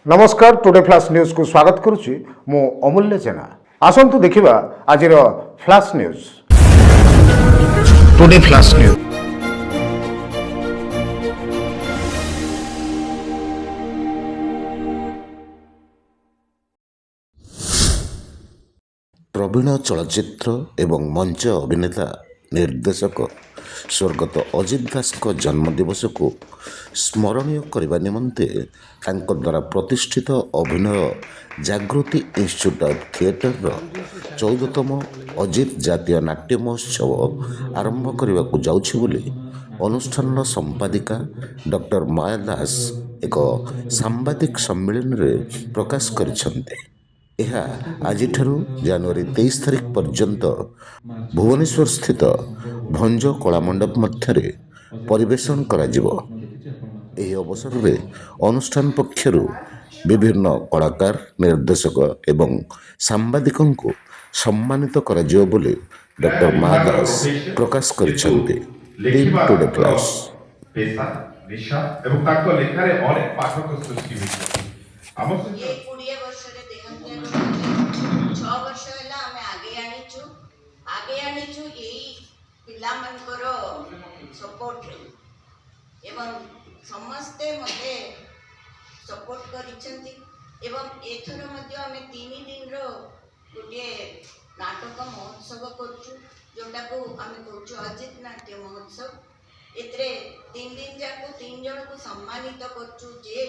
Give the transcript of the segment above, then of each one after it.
नमस्कार today flash news को स्वागत करुच्ची मु अमूल्य जेना। आसंतु देखिबा आजिर flash news. Today flash news. प्रवीण चलचित्र एवं मंच अभिनेता निर्देशक स्वर्गत अजित दास जन्मदिवस को स्मरणीय करने निमंते तांको द्वारा प्रतिष्ठित अभिनय जागृति इंस्टीट्यूट ऑफ थिएटर 14तम अजित जातीय नाट्य महोत्सव आरंभ करने को जाउछि बोली अनुष्ठान संपादिका डॉक्टर माया दास एक सांबादिक सम्मेलन में प्रकाश करिसेंते। यह आज जनवरी 23 तारिख पर्यंत भुवनेश्वर स्थित भंज कलामंडप मध्य परिवेषण करा जिवो। एही अवसर में अनुष्ठान पक्षर विभिन्न कलाकार निर्देशक एवं सांबादिकों को सम्मानित करा जिवो बोली डॉक्टर माया दास प्रकाश करिसेंते। टीम टुडे फ्लाश पेशा निशा एवं ताको लेखारे अनेक पाठक सृष्टि होइछ। हम ये 20 वर्ष रे देखंती 6 वर्ष होला हम आगे आनिछु एई पिला मनकर सपोर्ट रे एवं समस्ते मते सपोर्ट करिसेंती एवं एथर मध्ये हम 3 दिन रो गुटे नाटक महोत्सव करछु जोटा को हम कहछु अजित नाट्य महोत्सव। एतरे 3 दिन जाको 3 जन को सम्मानित करछु जे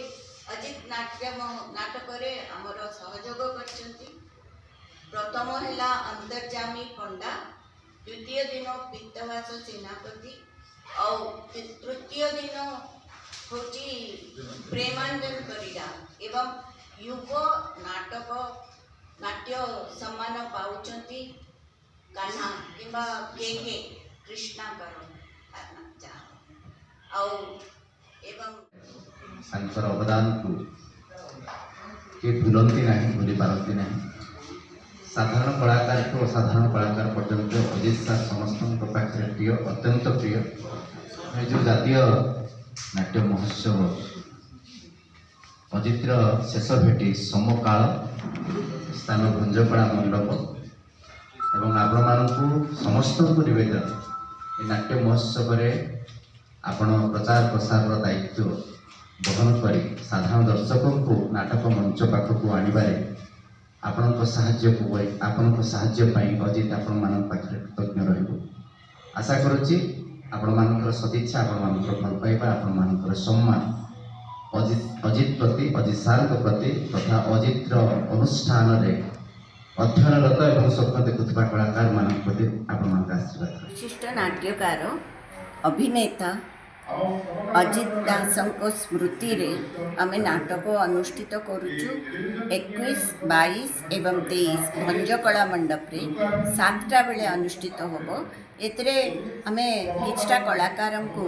अजित नाटक रे हमर सहयोग करछंती। प्रथम हैला अंतर्जामी पंडा, द्वितीय दिन पित्तवास सेनापति और तृतीय दिन होची प्रेमांजन परिडा एवं युव नाटक नाट्य सम्मान पाउछंती कान्हा किंबा के कृष्णा करो एवं तांकर अवदान को के भूलती नहीं भूली पारती नहीं। साधारण कलाकार को असाधारण कलाकार पर्यंत अजित सार समस्त पाखे प्रिय अत्यंत प्रिय। जो जातीय नाट्य महोत्सव अजितर शेष भेटी समकाल स्थान भंजकड़ा मंडप एवं आपण मानू समस्त को निवेदन ये नाट्य महोत्सव आपण प्रचार प्रसार दायित्व बहन करी साधारण दर्शकों को नाटक मंच पाखक आनिबारे आपणक साहाय्य पाई अजित आपण मान पाखरे कृतज्ञ रहिबो। आशा करुच्ची आपण मानकर सदिच्छा आपण मानकर भल पाइबा आपण मानकर सम्मान अजित प्रति अजित सार प्रति तथा अजित अनुष्ठान रे अध्ययनरत एवं स्वप्न देखुवा कलाकार मान प्रति आपण मान आशीर्वाद। विशिष्ट नाट्यकार अभिनेता अजित दासଙ୍କ स्मृति रे आमे नाटक अनुष्ठित करुचु 21, 22 एवं 23 भंजकला मंडप रे 7टा बेले अनुष्ठित होबो। एतरे आमे किछटा कलाकार को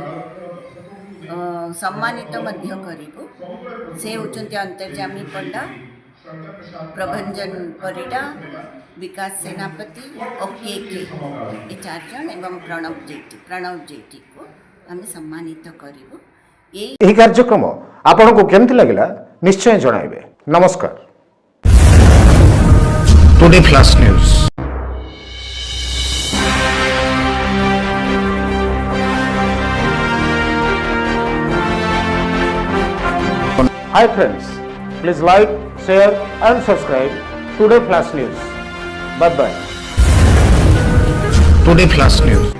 सम्मानित मध्य करिबो। से होचंती अंतर्जामी पंडा, प्रभंजन परिडा, विकास सेनापति और के ये 4 जन एवं प्रणव जेटी को आम सम्मानित करिबो। यही कार्यक्रम आपन को केमति लागिला निश्चय जणाइबे। नमस्कार। Today flash news. Hi friends, please like, share and subscribe Today Flash News. Bye bye. Today Flash News.